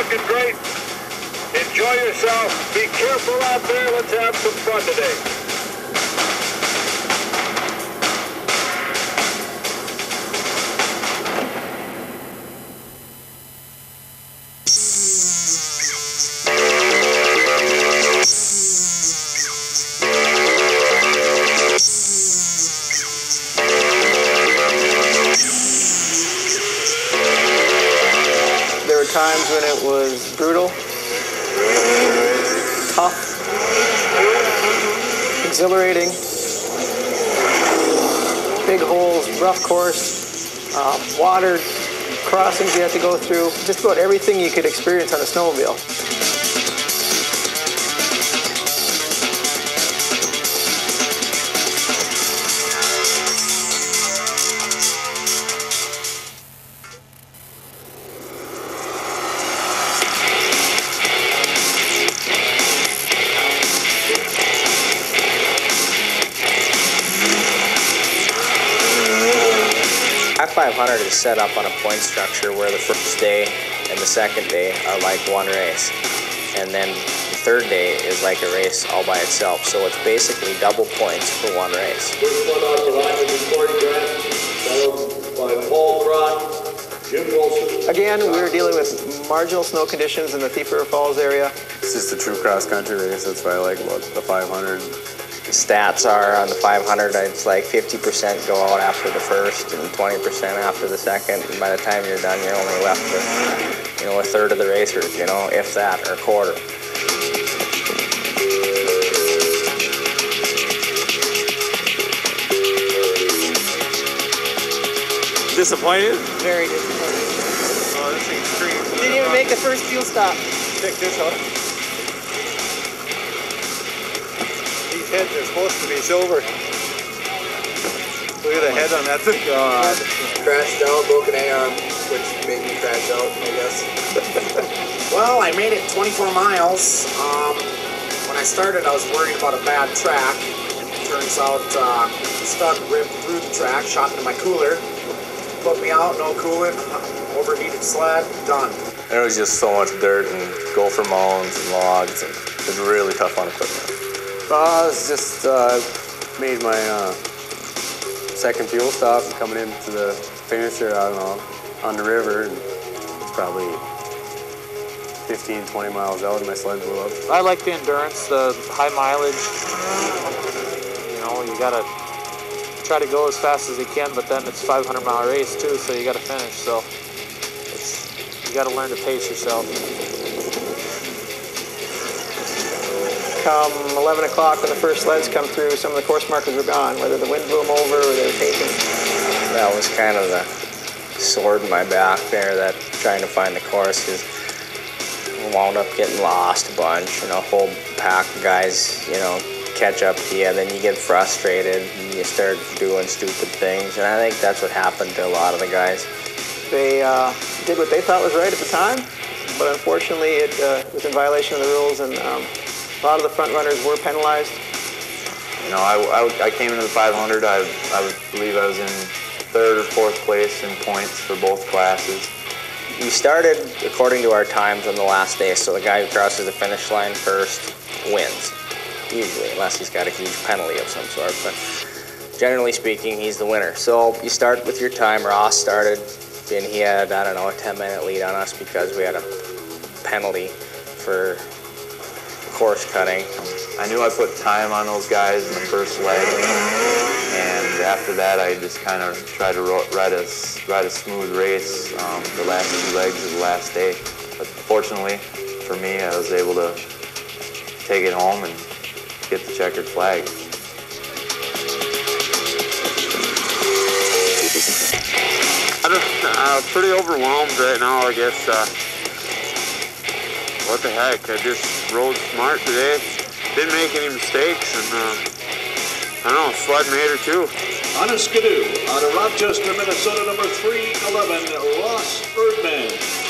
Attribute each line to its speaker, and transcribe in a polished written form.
Speaker 1: looking great. Enjoy yourself. Be careful out there. Let's have some fun today.
Speaker 2: There were times when it was brutal, tough, exhilarating, big holes, rough course, water crossings you had to go through, just about everything you could experience on a snowmobile.
Speaker 3: I-500 is set up on a point structure where the first day and the second day are like one race. And then the third day is like a race all by itself. So it's basically double points for one race.
Speaker 1: First one off the line will be Corey Grant, followed by Paul Trott, Jim Wilson.
Speaker 2: Again, we were dealing with marginal snow conditions in the Thief River Falls area.
Speaker 4: It's just a true cross-country race. That's what I like about the 500.
Speaker 3: The stats are on the 500, it's like 50% go out after the first and 20% after the second. And by the time you're done, you're only left with, a third of the racers, if that, or a quarter.
Speaker 4: Disappointed?
Speaker 2: Very disappointed.
Speaker 4: Oh, this thing's extreme.
Speaker 2: Didn't even make the first fuel stop.
Speaker 4: Check this out. These heads are supposed to be silver. Look at the head on that thing.
Speaker 5: God. Crashed out, broken A-arm, which made me crash out, I guess. Well, I made it 24 miles. When I started, I was worried about a bad track. Turns out, stud ripped through the track, shot into my cooler. Put me out, no coolant, overheated sled, done.
Speaker 4: There was just so much dirt and gopher mounds and logs, and it was really tough on equipment. I was just made my second fuel stop coming into the finisher, I don't know, on the river, and it's probably 15, 20 miles out and my sled blew up.
Speaker 6: I like the endurance, the high mileage. You gotta try to go as fast as you can, but then it's a 500-mile race too, so you gotta finish. So you gotta learn to pace yourself.
Speaker 2: Come 11 o'clock when the first sleds come through, some of the course markers were gone, whether the wind blew them over or they were taken.
Speaker 3: That was kind of the sword in my back there, that trying to find the course, because we wound up getting lost a bunch, a whole pack of guys, catch up to you, then you get frustrated and you start doing stupid things, and I think that's what happened to a lot of the guys.
Speaker 2: They did what they thought was right at the time, but unfortunately it was in violation of the rules, and a lot of the front runners were penalized.
Speaker 4: I came into the 500, I believe I was in third or fourth place in points for both classes.
Speaker 3: We started according to our times on the last day, so the guy who crosses the finish line first wins. Usually, unless he's got a huge penalty of some sort, but generally speaking, he's the winner. So you start with your time. Ross started, and he had, I don't know, a 10-minute lead on us because we had a penalty for course cutting.
Speaker 4: I knew I put time on those guys in the first leg, and after that, I just kind of tried to ride a smooth race the last two legs of the last day. But fortunately for me, I was able to take it home and get the checkered flag.
Speaker 7: I'm pretty overwhelmed right now, I guess. What the heck, I just rode smart today. Didn't make any mistakes, and I don't know, sled made her too.
Speaker 1: On a skidoo, out of Rochester, Minnesota, number 311, Ross Erdman.